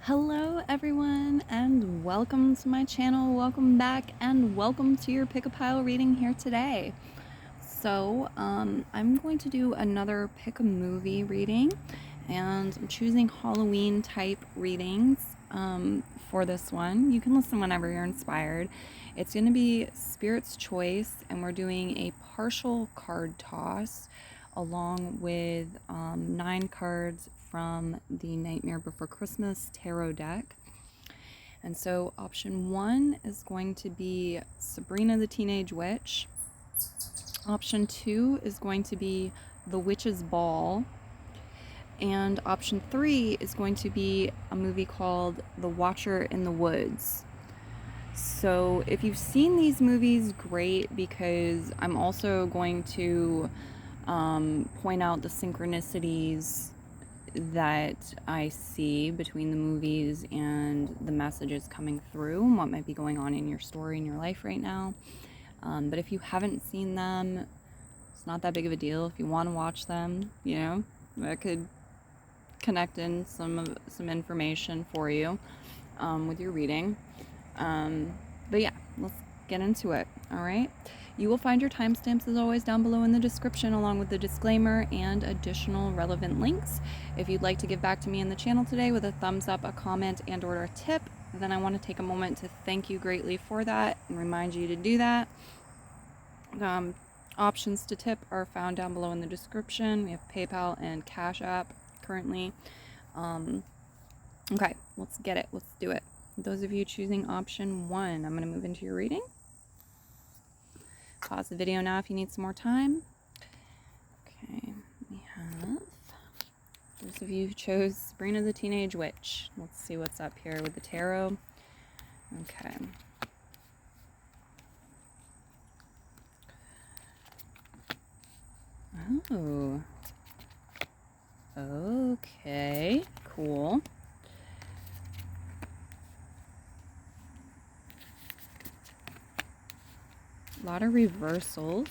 Hello everyone and welcome to my channel, welcome back, and welcome to your pick a pile reading here today. So I'm going to do another pick a movie reading, and I'm choosing Halloween type readings for this one. You can listen whenever you're inspired. It's going to be Spirit's Choice, and we're doing a partial card toss along with 9 cards from the Nightmare Before Christmas tarot deck. And so option 1 is going to be Sabrina the Teenage Witch. Option 2 is going to be The Witch's Ball. And option 3 is going to be a movie called The Watcher in the Woods. So if you've seen these movies, great, because I'm also going to point out the synchronicities that I see between the movies and the messages coming through and what might be going on in your story in your life right now. But if you haven't seen them, it's not that big of a deal. If you want to watch them, that could connect in some information for you with your reading. But yeah, let's get into it. All right. You will find your timestamps as always down below in the description, along with the disclaimer and additional relevant links. If you'd like to give back to me in the channel today with a thumbs up, a comment, and or a tip, then I want to take a moment to thank you greatly for that and remind you to do that. Options to tip are found down below in the description. We have PayPal and CashApp currently. Okay, let's get it. Let's do it. Those of you choosing option 1, I'm going to move into your reading. Pause the video now if you need some more time. Okay, we have those of you who chose Sabrina the Teenage Witch. Let's see what's up here with the tarot. Okay. Oh. Okay, cool. A lot of reversals.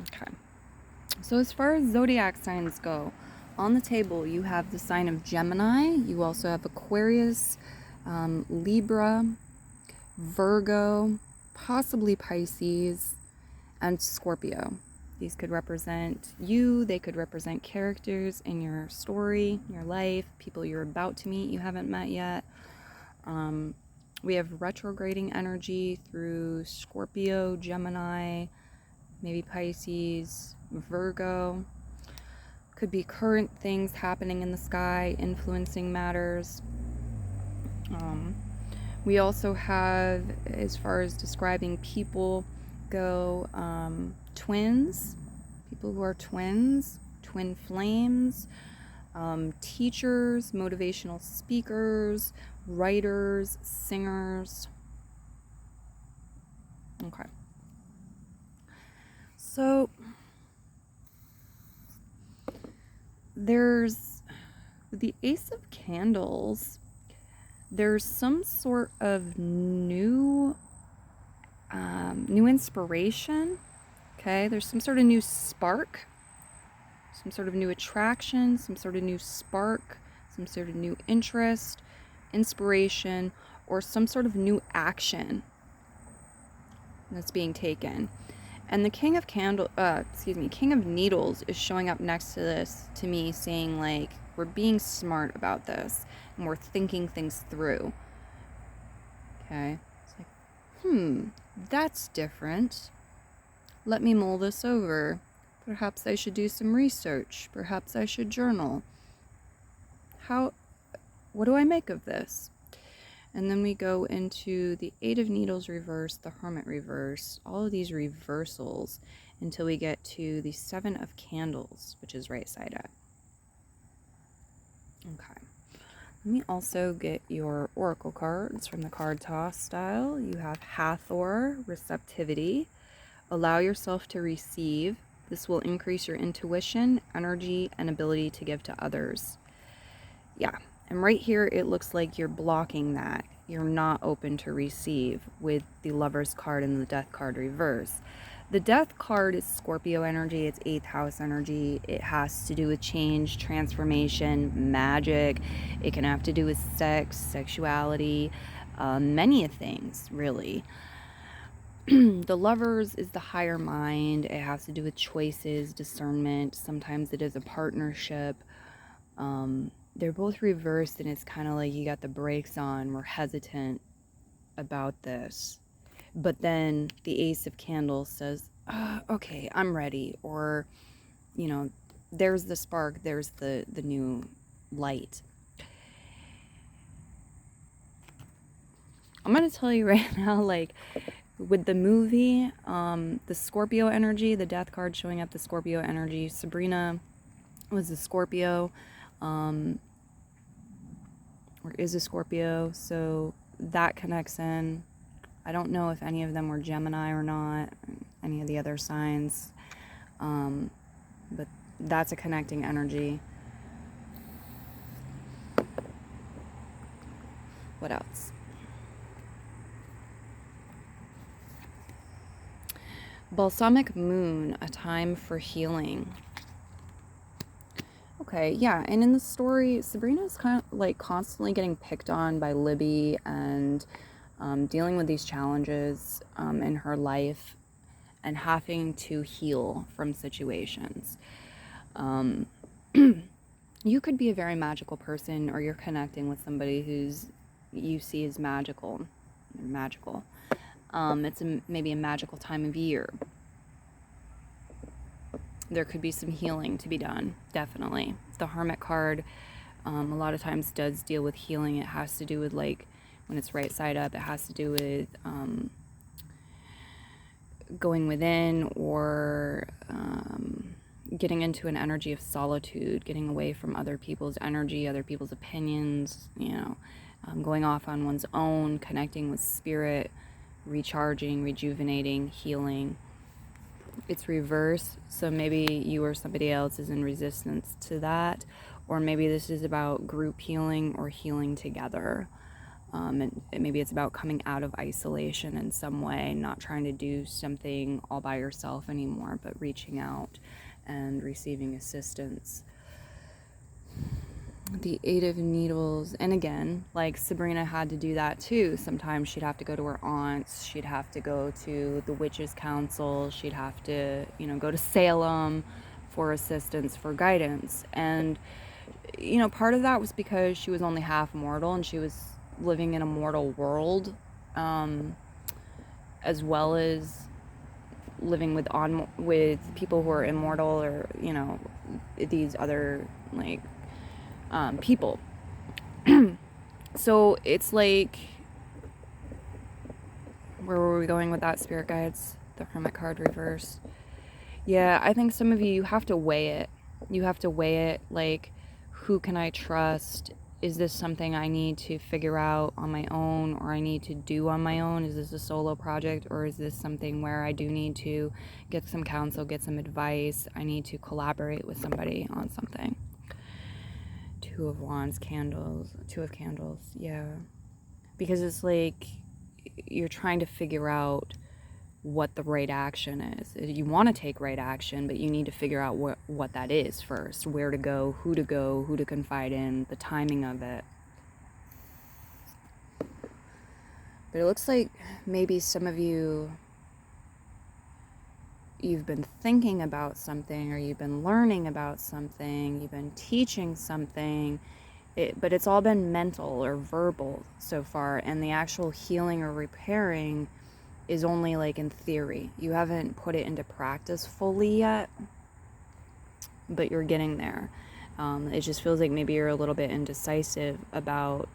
Okay. So as far as zodiac signs go, on the table you have the sign of Gemini. You also have Aquarius, Libra, Virgo, possibly Pisces, and Scorpio. These could represent you. They could represent characters in your story, your life, people you're about to meet you haven't met yet. We have retrograding energy through Scorpio, Gemini, maybe Pisces, Virgo. Could be current things happening in the sky, influencing matters. We also have, as far as describing people go, twins, people who are twins, twin flames, teachers, motivational speakers, writers, singers. Okay. So there's the Ace of Candles. There's some sort of new inspiration. Okay, there's some sort of new spark, some sort of new attraction, some sort of new spark, some sort of new interest, inspiration, or some sort of new action that's being taken. And the King of Needles is showing up next to this to me, saying like, we're being smart about this and we're thinking things through. Okay, it's like, that's different. Let me mull this over. Perhaps I should do some research. Perhaps I should journal. What do I make of this? And then we go into the 8 of Needles reverse, the Hermit reverse, all of these reversals until we get to the 7 of Candles, which is right side up. Okay. Let me also get your oracle cards from the card toss style. You have Hathor, receptivity. Allow yourself to receive. This will increase your intuition, energy, and ability to give to others. Yeah. And right here, it looks like you're blocking that. You're not open to receive with the Lover's card and the Death card reverse. The Death card is Scorpio energy. It's 8th house energy. It has to do with change, transformation, magic. It can have to do with sex, sexuality, many things, really. The Lovers is the higher mind. It has to do with choices, discernment. Sometimes it is a partnership. They're both reversed, and it's kind of like you got the brakes on. We're hesitant about this. But then the Ace of Candles says, okay, I'm ready. Or, you know, there's the spark, there's the new light. I'm going to tell you right now, like, with the movie, the Scorpio energy, the Death card showing up the Scorpio energy, Sabrina was a Scorpio, or is a Scorpio, so that connects in. I don't know if any of them were Gemini or not, any of the other signs, but that's a connecting energy. What else? Balsamic Moon, a time for healing. Okay, yeah, and in the story, Sabrina's kind of like constantly getting picked on by Libby and dealing with these challenges in her life and having to heal from situations. You could be a very magical person, or you're connecting with somebody who's you see as magical. It's maybe a magical time of year. There could be some healing to be done, definitely. The Hermit card a lot of times does deal with healing. It has to do with, like, when it's right side up, it has to do with going within, or getting into an energy of solitude, getting away from other people's energy, other people's opinions, you know, going off on one's own, connecting with spirit, recharging, rejuvenating, healing. It's reverse, so maybe you or somebody else is in resistance to that, or maybe this is about group healing or healing together. And maybe it's about coming out of isolation in some way, not trying to do something all by yourself anymore, but reaching out and receiving assistance. The Eight of Needles, and again, like, Sabrina had to do that too. Sometimes she'd have to go to her aunts, she'd have to go to the witches' council, she'd have to, you know, go to Salem for assistance, for guidance. And, you know, part of that was because she was only half mortal and she was living in a mortal world, as well as living with people who are immortal, or, you know, these other, like, people. So it's like, where were we going with that, spirit guides? The Hermit card reversed. Yeah, I think some of you have to weigh it. You have to weigh it, like, who can I trust? Is this something I need to figure out on my own, or I need to do on my own? Is this a solo project, or is this something where I do need to get some counsel, get some advice? I need to collaborate with somebody on something. Two of Candles, yeah. Because it's like you're trying to figure out what the right action is. You want to take right action, but you need to figure out what that is first. Where to go, who to confide in, the timing of it. But it looks like maybe some of you've been thinking about something, or you've been learning about something, you've been teaching something, but it's all been mental or verbal so far, and the actual healing or repairing is only, like, in theory. You haven't put it into practice fully yet, but you're getting there. It just feels like maybe you're a little bit indecisive about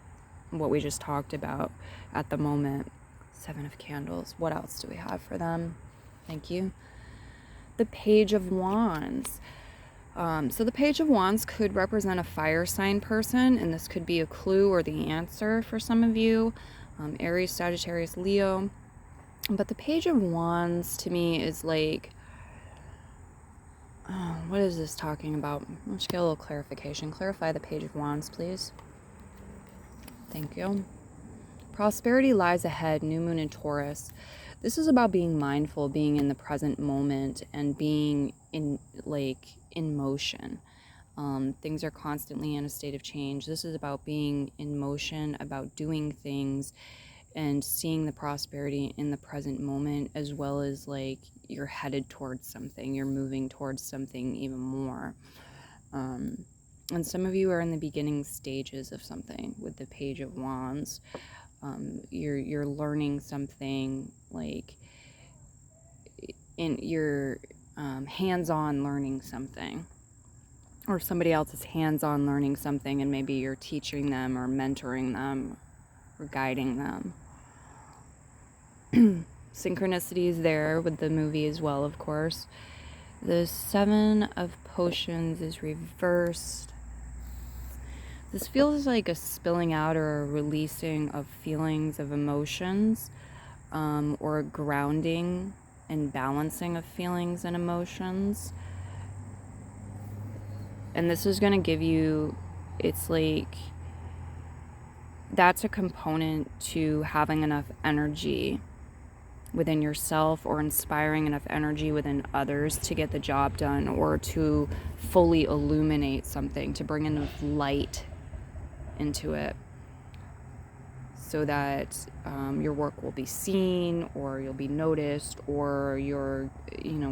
what we just talked about at the moment. Seven of Candles. What else do we have for them? Thank you. The Page of Wands. So the Page of Wands could represent a fire sign person, and this could be a clue or the answer for some of you. Aries, Sagittarius, Leo. But the Page of Wands to me is like, what is this talking about? Let's get a little clarification. Clarify the Page of Wands, please. Thank you. Prosperity lies ahead, new moon in Taurus. This is about being mindful, being in the present moment, and being in motion. Things are constantly in a state of change. This is about being in motion, about doing things and seeing the prosperity in the present moment, as well as like you're headed towards something, you're moving towards something even more. And some of you are in the beginning stages of something with the Page of Wands. You're learning something, like you're hands-on learning something, or somebody else is hands-on learning something, and maybe you're teaching them or mentoring them or guiding them. Synchronicities there with the movie as well, of course. The Seven of Potions is reversed. This feels like a spilling out or a releasing of feelings, of emotions, or a grounding and balancing of feelings and emotions. And this is going to give you, it's like, that's a component to having enough energy within yourself, or inspiring enough energy within others to get the job done, or to fully illuminate something, to bring enough light into it so that your work will be seen, or you'll be noticed, or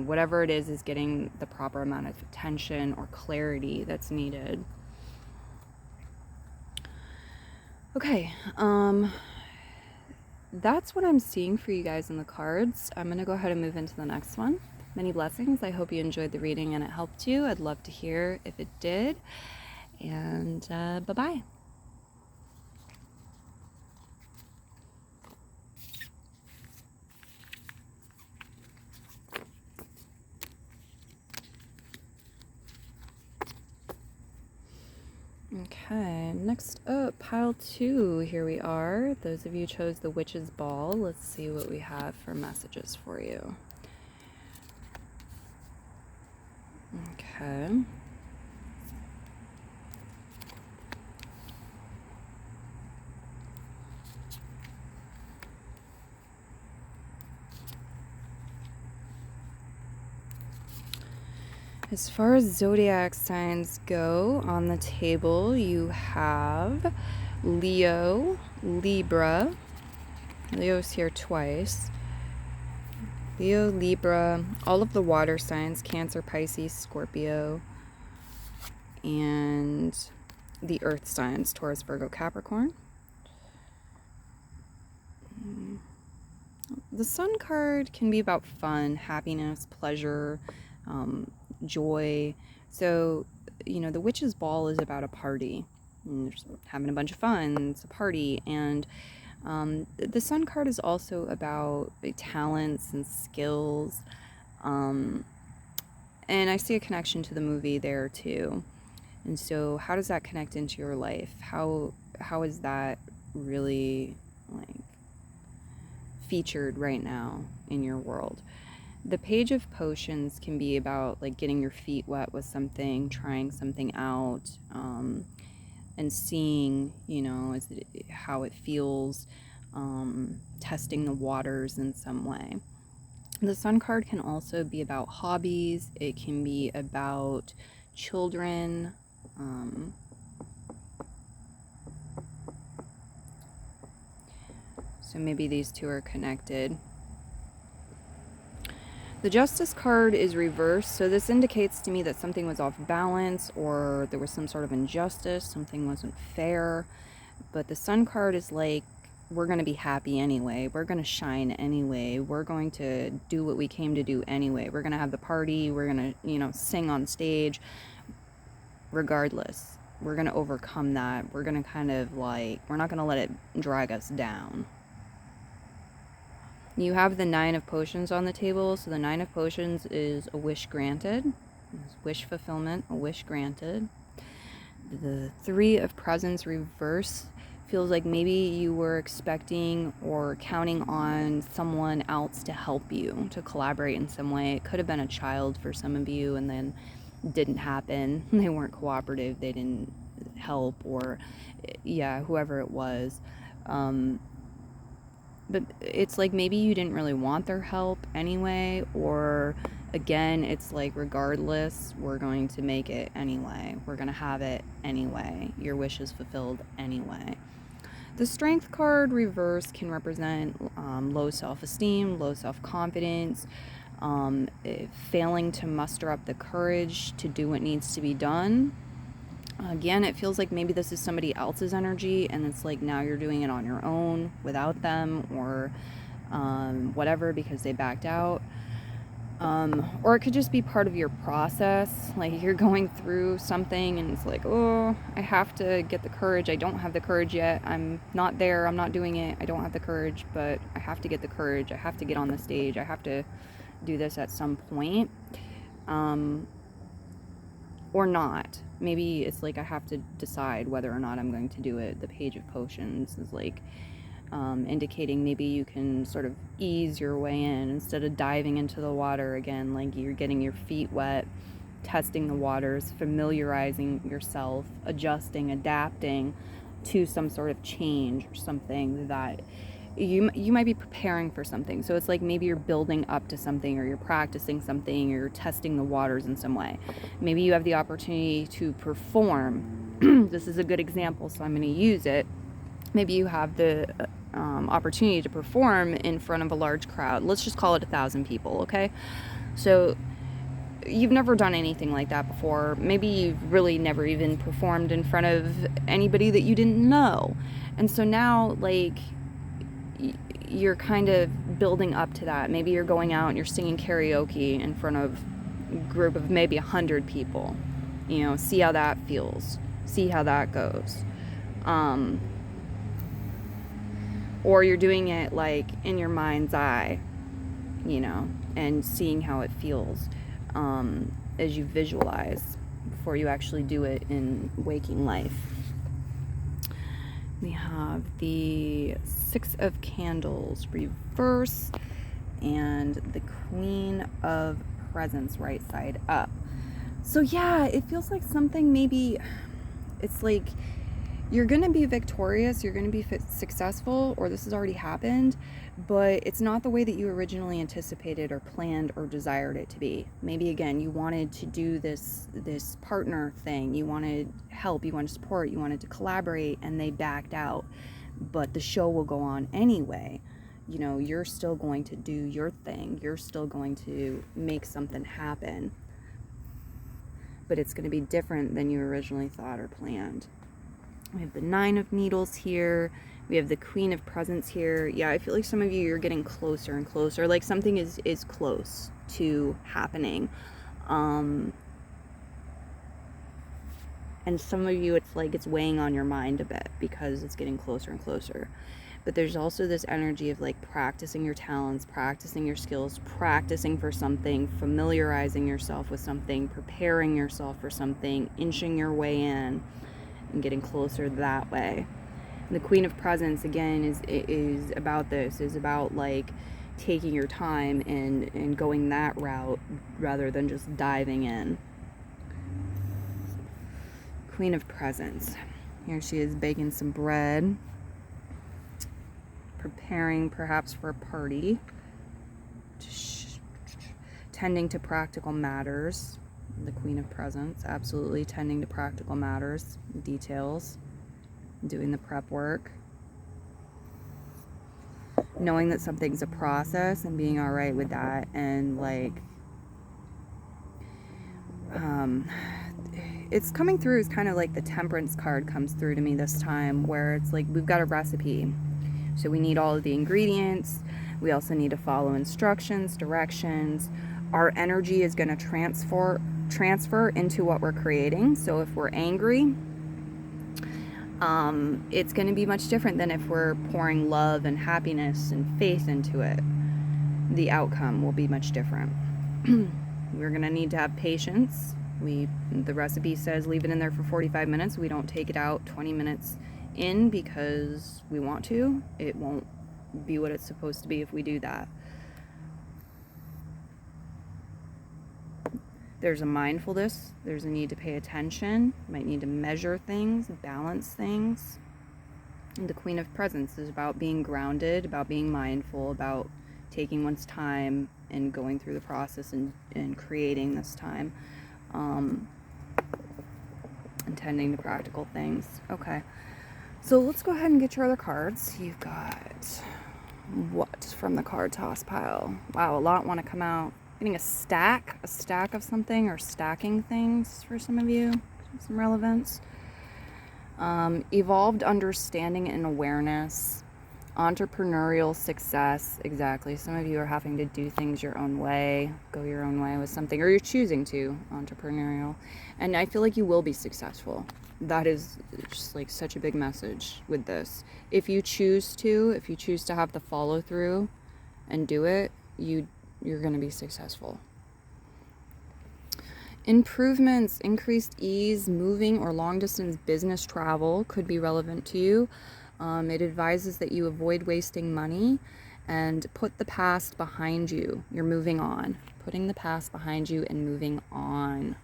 whatever it is getting the proper amount of attention or clarity that's needed. Okay, that's what I'm seeing for you guys in the cards. I'm going to go ahead and move into the next one. Many blessings. I hope you enjoyed the reading and it helped you. I'd love to hear if it did. And bye-bye. Okay, next up, pile 2. Here we are. Those of you chose the Witch's Ball. Let's see what we have for messages for you. Okay. As far as zodiac signs go, on the table you have Leo, Libra. Leo's here twice. Leo, Libra, all of the water signs, Cancer, Pisces, Scorpio, and the earth signs, Taurus, Virgo, Capricorn. The Sun card can be about fun, happiness, pleasure, joy. So, the Witch's Ball is about a party. And just having a bunch of fun, it's a party. And the Sun card is also about talents and skills. And I see a connection to the movie there too. And so how does that connect into your life? How is that really featured right now in your world? The Page of Potions can be about getting your feet wet with something, trying something out, and seeing, how it feels, testing the waters in some way. The Sun card can also be about hobbies. It can be about children. So maybe these two are connected. The Justice card is reversed, so this indicates to me that something was off balance, or there was some sort of injustice, something wasn't fair. But the Sun card is like, we're going to be happy anyway, we're going to shine anyway, we're going to do what we came to do anyway, we're going to have the party, we're going to, sing on stage, regardless. We're going to overcome that. We're going to kind of we're not going to let it drag us down. You have the Nine of Potions on the table. So the Nine of Potions is a wish granted. It's wish fulfillment, a wish granted. The Three of Presents reverse feels like maybe you were expecting or counting on someone else to help you, to collaborate in some way. It could have been a child for some of you, and then didn't happen. They weren't cooperative. They didn't help, or whoever it was. but it's like maybe you didn't really want their help anyway, or again, it's like regardless, we're going to make it anyway. We're going to have it anyway. Your wish is fulfilled anyway. The Strength card reverse can represent low self-esteem, low self-confidence, failing to muster up the courage to do what needs to be done. Again, it feels like maybe this is somebody else's energy, and it's like now you're doing it on your own without them, or whatever, because they backed out. Or it could just be part of your process, like you're going through something and it's like, oh, I have to get the courage. I don't have the courage yet. I'm not there. I'm not doing it. I don't have the courage, but I have to get the courage. I have to get on the stage. I have to do this at some point. Or not. Maybe it's like I have to decide whether or not I'm going to do it. The Page of Potions is like indicating maybe you can sort of ease your way in instead of diving into the water again, like you're getting your feet wet, testing the waters, familiarizing yourself, adjusting, adapting to some sort of change or something that you might be preparing for something. So it's like maybe you're building up to something, or you're practicing something, or you're testing the waters in some way. Maybe you have the opportunity to perform. This is a good example, so I'm going to use it. Maybe you have the opportunity to perform in front of a large crowd. Let's just call it 1,000 people, okay? So you've never done anything like that before. Maybe you've really never even performed in front of anybody that you didn't know. And so now, like, you're kind of building up to that. Maybe you're going out and you're singing karaoke in front of a group of maybe 100 people. You know, see how that feels. See how that goes. Or you're doing it like in your mind's eye, you know, and seeing how it feels as you visualize before you actually do it in waking life. We have the Six of Candles reverse and the Queen of Presents right side up. So yeah, it feels like something, maybe it's like you're going to be victorious, you're going to be successful, or this has already happened, but it's not the way that you originally anticipated or planned or desired it to be. Maybe again, you wanted to do this partner thing, you wanted help, you wanted support, you wanted to collaborate, and they backed out. But the show will go on anyway. You know, you're still going to do your thing, you're still going to make something happen, but it's going to be different than you originally thought or planned. We have the Nine of Needles here. We have the Queen of Presents here. Yeah, I feel like some of you, you're getting closer and closer. Like something is close to happening. And some of you, it's like it's weighing on your mind a bit because it's getting closer and closer. But there's also this energy of like practicing your talents, practicing your skills, practicing for something, familiarizing yourself with something, preparing yourself for something, inching your way in, and getting closer that way. And the Queen of Presents again is about this, is about like taking your time and going that route rather than just diving in. Queen of Presents. Here she is baking some bread, preparing perhaps for a party, tending to practical matters. The Queen of Presents, absolutely tending to practical matters, details, doing the prep work, knowing that something's a process and being all right with that. And like it's coming through as kind of like the Temperance card comes through to me this time, where it's like we've got a recipe, so we need all of the ingredients, we also need to follow instructions, directions. Our energy is going to transfer into what we're creating. So if we're angry, it's going to be much different than if we're pouring love and happiness and faith into it. The outcome will be much different. We're going to need to have patience. The recipe says leave it in there for 45 minutes. We don't take it out 20 minutes in because we want to. It won't be what it's supposed to be if we do that. There's a mindfulness, there's a need to pay attention, you might need to measure things, balance things. The Queen of Presents is about being grounded, about being mindful, about taking one's time and going through the process and creating this time. Intending to practical things. Okay. So let's go ahead and get your other cards. You've got what from the card toss pile? Wow, a lot want to come out. Getting a stack of something, or stacking things for some of you. Some relevance. Evolved understanding and awareness. Entrepreneurial success. Exactly. Some of you are having to do things your own way, go your own way with something, or you're choosing to. Entrepreneurial. And I feel like you will be successful. That is just like such a big message with this. If you choose to have the follow through and do it, you're going to be successful. Improvements, increased ease, moving or long distance business travel could be relevant to you. It advises that you avoid wasting money and put the past behind you. You're moving on. Putting the past behind you and moving on.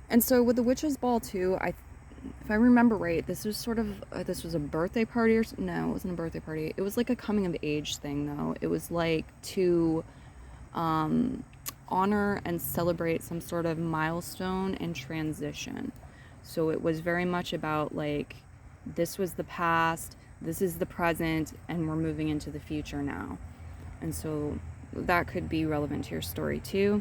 And so with the Witch's Ball too, if I remember right, this was sort of, this was a birthday party or no, it wasn't a birthday party. It was like a coming of age thing though. It was like to honor and celebrate some sort of milestone and transition. So it was very much about like, this was the past, this is the present, and we're moving into the future now. And so that could be relevant to your story too.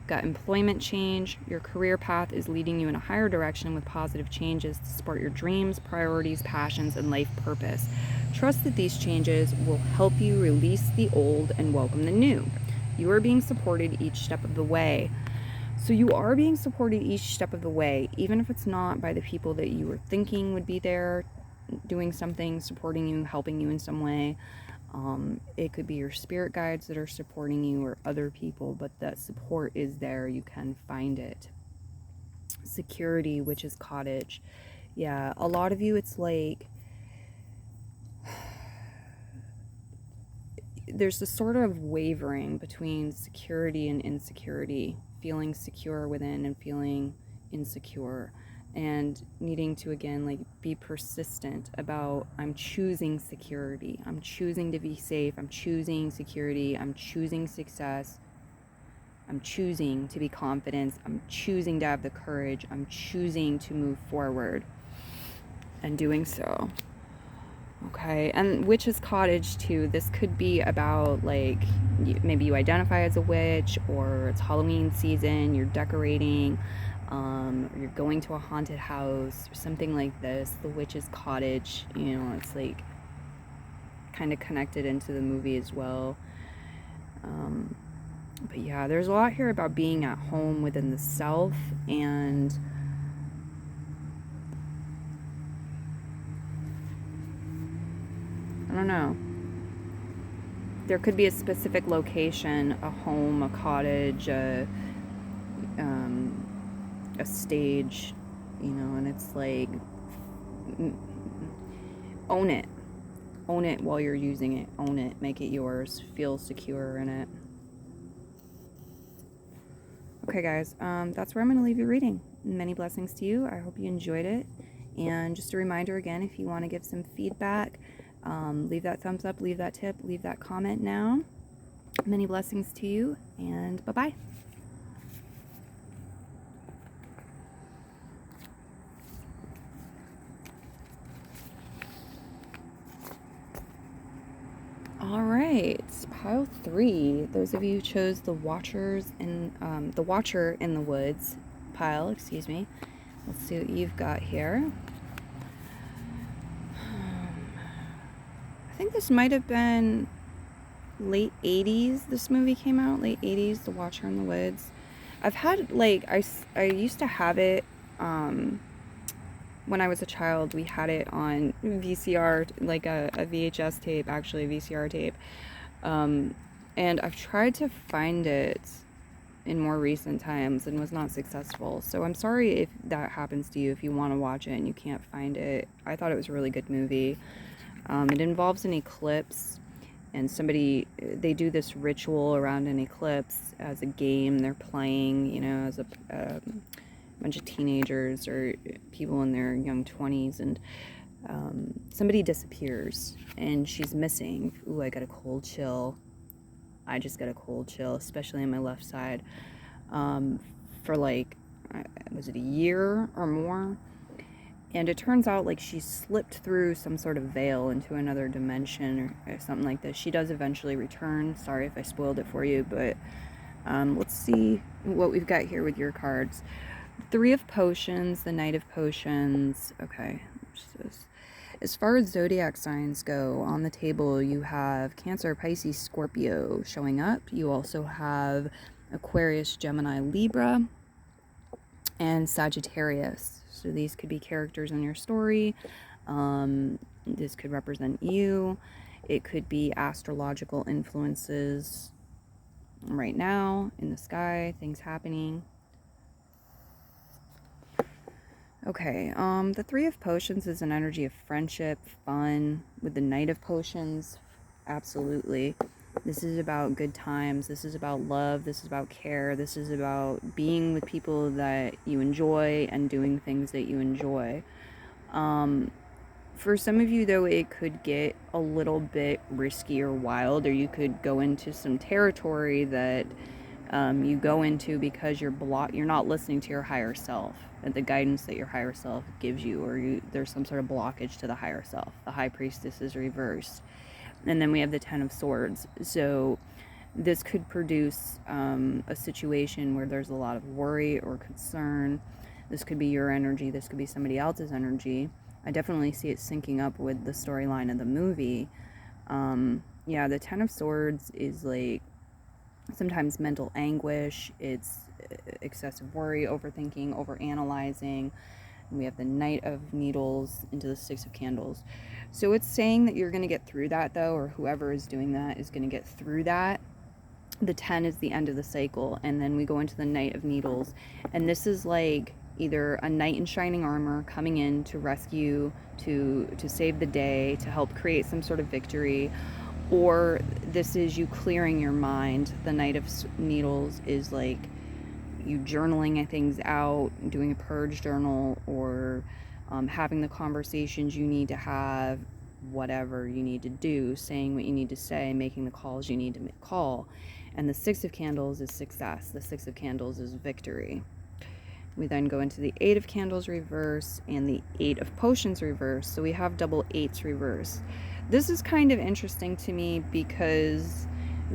Got employment change. Your career path is leading you in a higher direction with positive changes to support your dreams, priorities, passions, and life purpose. Trust that these changes will help you release the old and welcome the new. You are being supported each step of the way. So you are being supported each step of the way, even if it's not by the people that you were thinking would be there, doing something, supporting you, helping you in some way. It could be your spirit guides that are supporting you or other people, but that support is there. You can find it. Security, which is cottage. Yeah, a lot of you, it's like there's this sort of wavering between security and insecurity, feeling secure within and feeling insecure, and needing to again like be persistent about, I'm choosing security, I'm choosing to be safe, I'm choosing security, I'm choosing success, I'm choosing to be confident, I'm choosing to have the courage, I'm choosing to move forward and doing so. Okay, and Witch's Cottage too. This could be about like maybe you identify as a witch, or it's Halloween season, you're decorating, or you're going to a haunted house or something like this. The Witch's Cottage, you know, it's like kind of connected into the movie as well. But yeah, there's a lot here about being at home within the self, and I don't know. There could be a specific location, a home, a cottage, a stage, you know, and it's like, own it. Own it while you're using it. Own it. Make it yours. Feel secure in it. Okay, guys, that's where I'm going to leave your reading. Many blessings to you. I hope you enjoyed it. And just a reminder again, if you want to give some feedback, leave that thumbs up, leave that tip, leave that comment now. Many blessings to you, and bye-bye. All right, pile 3. Those of you who chose the Watcher in the Woods pile, excuse me. Let's see what you've got here. I think this might have been late 80s. This movie came out late 80s. The Watcher in the Woods. I've had like I used to have it. When I was a child, we had it on VCR, like a VHS tape, actually, a VCR tape. And I've tried to find it in more recent times and was not successful. So I'm sorry if that happens to you, if you want to watch it and you can't find it. I thought it was a really good movie. It involves an eclipse, and they do this ritual around an eclipse as a game. They're playing, you know, as a bunch of teenagers or people in their young 20s, and Somebody disappears and she's missing. Ooh, I got a cold chill. I just got a cold chill, especially on my left side. For like, was it a year or more? And it turns out like she slipped through some sort of veil into another dimension or something like this. She does eventually return. Sorry if I spoiled it for you, but let's see what we've got here with your cards. Three of Potions, the Knight of Potions. Okay, what's this? As far as zodiac signs go, on the table you have Cancer, Pisces, Scorpio showing up. You also have Aquarius, Gemini, Libra, and Sagittarius. So these could be characters in your story. This could represent you. It could be astrological influences right now in the sky, things happening. Okay, the Three of Potions is an energy of friendship, fun. With the Knight of Potions, absolutely. This is about good times. This is about love. This is about care. This is about being with people that you enjoy and doing things that you enjoy. For some of you, though, it could get a little bit risky or wild, or you could go into some territory that you go into because you're not listening to your higher self and the guidance that your higher self gives you, or there's some sort of blockage to the higher self. The High Priestess is reversed. And then we have the Ten of Swords. So this could produce a situation where there's a lot of worry or concern. This could be your energy. This could be somebody else's energy. I definitely see it syncing up with the storyline of the movie. Yeah, the Ten of Swords is like sometimes mental anguish. It's excessive worry, overthinking, overanalyzing. And we have the Knight of Needles into the Six of Candles. So it's saying that you're going to get through that, though, or whoever is doing that is going to get through that. The 10 is the end of the cycle, and then we go into the Knight of Needles. And this is like either a knight in shining armor coming in to rescue, to save the day, to help create some sort of victory, or this is you clearing your mind. The Knight of Needles is like you journaling things out, doing a purge journal, or having the conversations you need to have, whatever you need to do, saying what you need to say, making the calls you need to call. And the Six of Candles is success. The Six of Candles is victory. We then go into the Eight of Candles reverse and the Eight of Potions reverse. So we have double eights reverse. This is kind of interesting to me because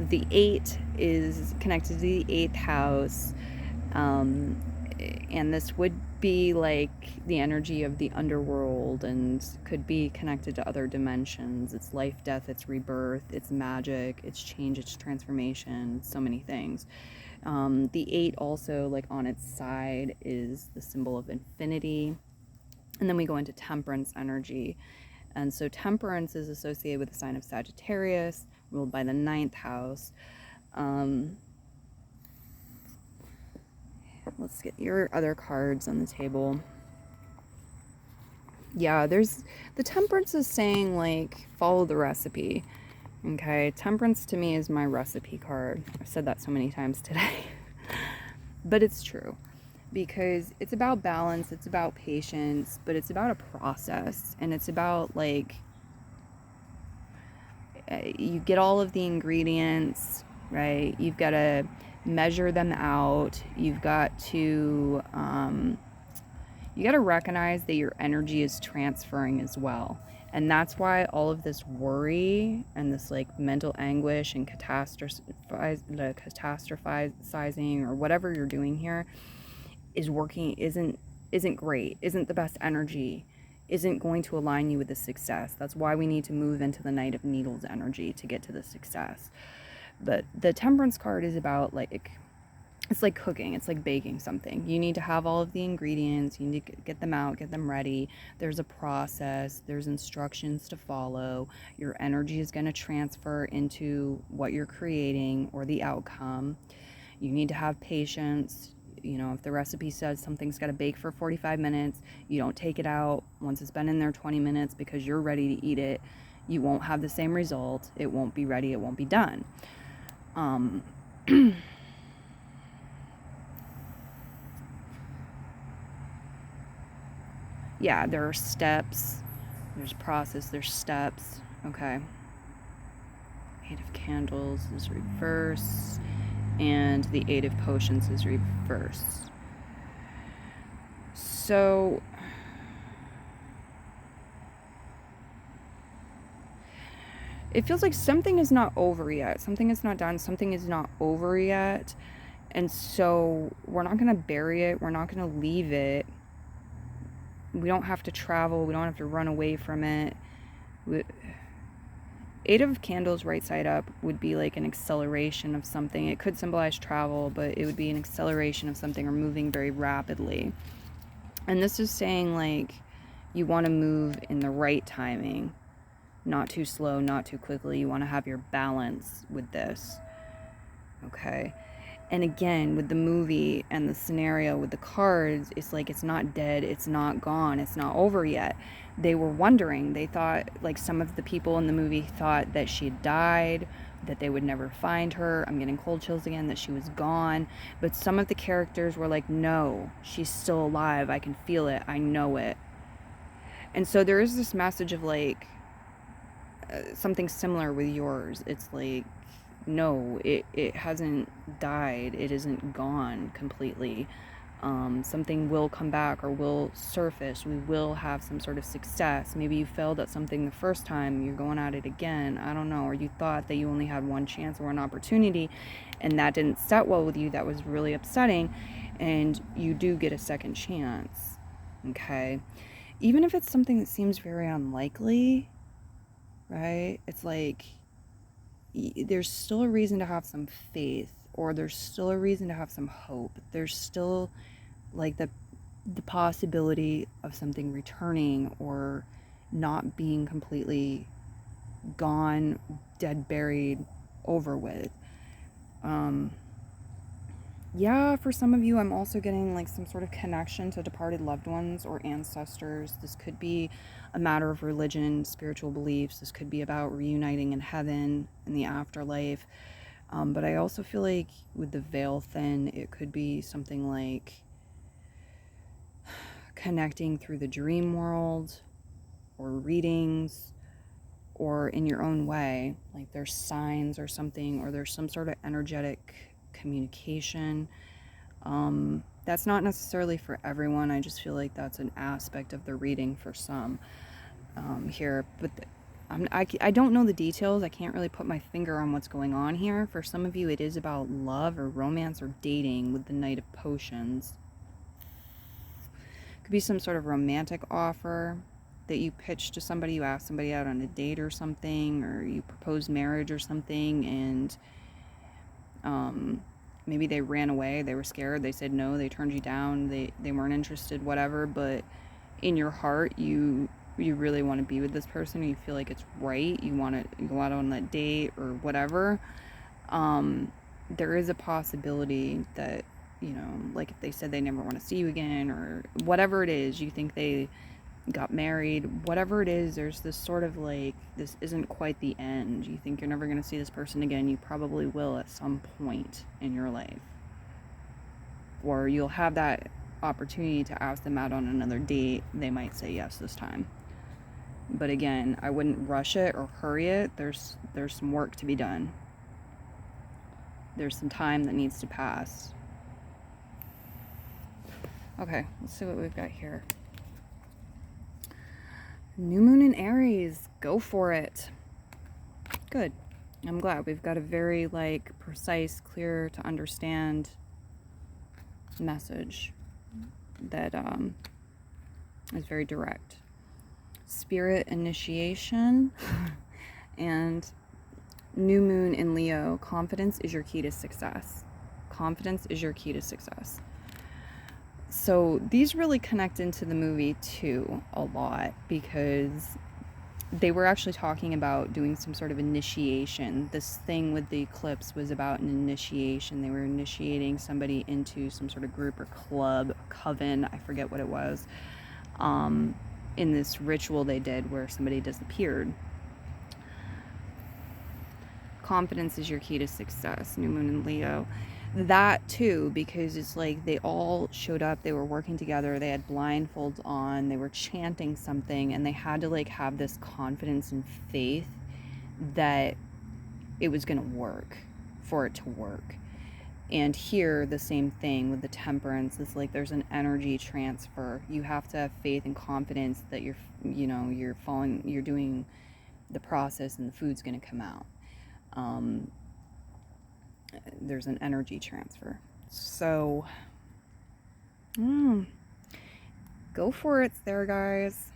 the 8 is connected to the 8th house. And this would be like the energy of the underworld and could be connected to other dimensions. It's life, death, it's rebirth, it's magic, it's change, it's transformation, so many things. The 8 also, like on its side, is the symbol of infinity. And then we go into temperance energy. And so temperance is associated with the sign of Sagittarius, ruled by the 9th house. Let's get your other cards on the table. Yeah, there's the temperance is saying like follow the recipe. Okay, temperance to me is my recipe card. I've said that so many times today. But it's true because it's about balance, it's about patience, but it's about a process, and it's about like you get all of the ingredients, right? You've got to measure them out. You've got to recognize that your energy is transferring as well. And that's why all of this worry and this like mental anguish and catastrophizing or whatever you're doing here is working, isn't great, isn't the best energy, isn't going to align you with the success. That's why we need to move into the Knight of Needles energy to get to the success. But the temperance card is about like, it's like cooking, it's like baking something. You need to have all of the ingredients, you need to get them out, get them ready. There's a process, there's instructions to follow. Your energy is going to transfer into what you're creating or the outcome. You need to have patience. You know, if the recipe says something's got to bake for 45 minutes, you don't take it out once it's been in there 20 minutes because you're ready to eat it. You won't have the same result. It won't be ready. It won't be done. Yeah, there are steps. There's process, there's steps. Okay. Eight of Candles is reverse, and the Eight of Potions is reverse. So it feels like something is not over yet. Something is not done. Something is not over yet. And so we're not going to bury it. We're not going to leave it. We don't have to travel. We don't have to run away from it. Eight of Candles right side up would be like an acceleration of something. It could symbolize travel, but it would be an acceleration of something or moving very rapidly. And this is saying like you want to move in the right timing. Not too slow, not too quickly. You want to have your balance with this. Okay. And again, with the movie and the scenario with the cards, it's like it's not dead, it's not gone, it's not over yet. They were wondering. They thought, like some of the people in the movie thought that she had died, that they would never find her. I'm getting cold chills again, that she was gone. But some of the characters were like, no, she's still alive. I can feel it. I know it. And so there is this message of like, something similar with yours. It's like, no, it hasn't died. It isn't gone completely. Something will come back or will surface. We will have some sort of success. Maybe you failed at something the first time. You're going at it again. I don't know. Or you thought that you only had one chance or an opportunity and that didn't set well with you. That was really upsetting. And you do get a second chance. Okay? Even if it's something that seems very unlikely, right? It's like there's still a reason to have some faith, or there's still a reason to have some hope. There's still like the possibility of something returning or not being completely gone, dead, buried, over with. Yeah, for some of you, I'm also getting like some sort of connection to departed loved ones or ancestors. This could be a matter of religion, spiritual beliefs. This could be about reuniting in heaven, in the afterlife. But I also feel like with the veil thin, it could be something like connecting through the dream world or readings or in your own way. Like there's signs or something, or there's some sort of energetic communication. That's not necessarily for everyone. I just feel like that's an aspect of the reading for some here. But I don't know the details. I can't really put my finger on what's going on here. For some of you, it is about love or romance or dating with the Knight of Potions. Could be some sort of romantic offer that you pitch to somebody. You ask somebody out on a date or something, or you propose marriage or something, and maybe they ran away, they were scared, they said no, they turned you down, they weren't interested, whatever, but in your heart, you really want to be with this person, or you feel like it's right, you want to go out on that date, or whatever. There is a possibility that, you know, like if they said they never want to see you again, or whatever it is, you think they got married, whatever it is, there's this sort of like, this isn't quite the end. You think you're never going to see this person again. You probably will at some point in your life. Or you'll have that opportunity to ask them out on another date. They might say yes this time. But again, I wouldn't rush it or hurry it. There's some work to be done. There's some time that needs to pass. Okay, let's see what we've got here. New moon in Aries, go for it. Good. I'm glad we've got a very like precise, clear to understand message that is very direct. Spirit initiation and new moon in Leo. Confidence is your key to success. Confidence is your key to success. So these really connect into the movie too a lot, because they were actually talking about doing some sort of initiation. This thing with the eclipse was about an initiation. They were initiating somebody into some sort of group or club, coven, I forget what it was, in this ritual they did where somebody disappeared. Confidence is your key to success, new moon in Leo. that too, because it's like they all showed up, they were working together, they had blindfolds on, they were chanting something, and they had to like have this confidence and faith that it was going to work, for it to work. And here, the same thing with the temperance. It's like there's an energy transfer. You have to have faith and confidence that you're doing the process and the food's going to come out. There's an energy transfer. So, go for it there, guys.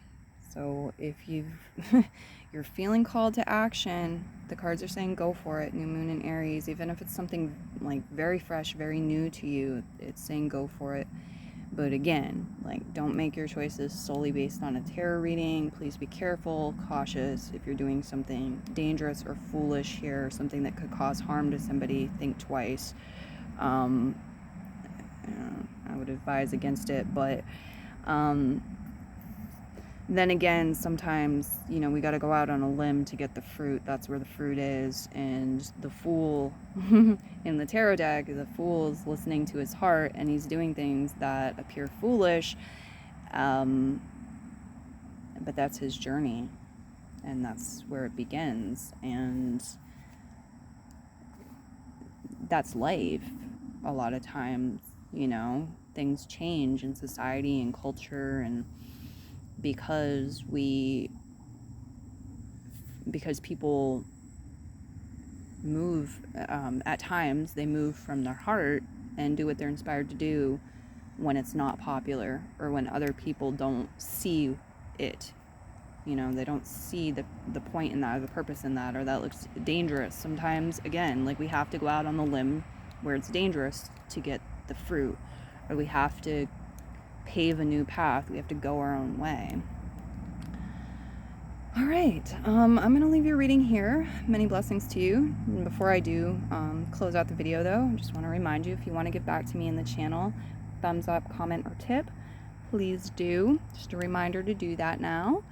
So if you're feeling called to action, the cards are saying go for it. New moon in Aries, even if it's something like very fresh, very new to you, it's saying go for it. But again, like, don't make your choices solely based on a tarot reading. Please be careful, cautious. If you're doing something dangerous or foolish here, something that could cause harm to somebody, think twice. I would advise against it. But then again, sometimes, we got to go out on a limb to get the fruit. That's where the fruit is. And the Fool in the tarot deck, the Fool's listening to his heart, and he's doing things that appear foolish. But that's his journey, and that's where it begins. And that's life. A lot of times, things change in society and culture, and because people move, at times they move from their heart and do what they're inspired to do when it's not popular, or when other people don't see it. They don't see the point in that, or the purpose in that, or that looks dangerous. Sometimes, again, like, we have to go out on the limb where it's dangerous to get the fruit, or we have to pave a new path. We have to go our own way. All right, I'm going to leave your reading here. Many blessings to you. And before I do close out the video, though, I just want to remind you, if you want to get back to me in the channel, thumbs up, comment, or tip, please do. Just a reminder to do that now.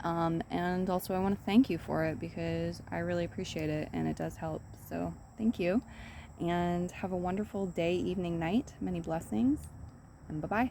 And also I want to thank you for it, because I really appreciate it, and it does help. So thank you, and have a wonderful day, evening, night. Many blessings, and bye-bye.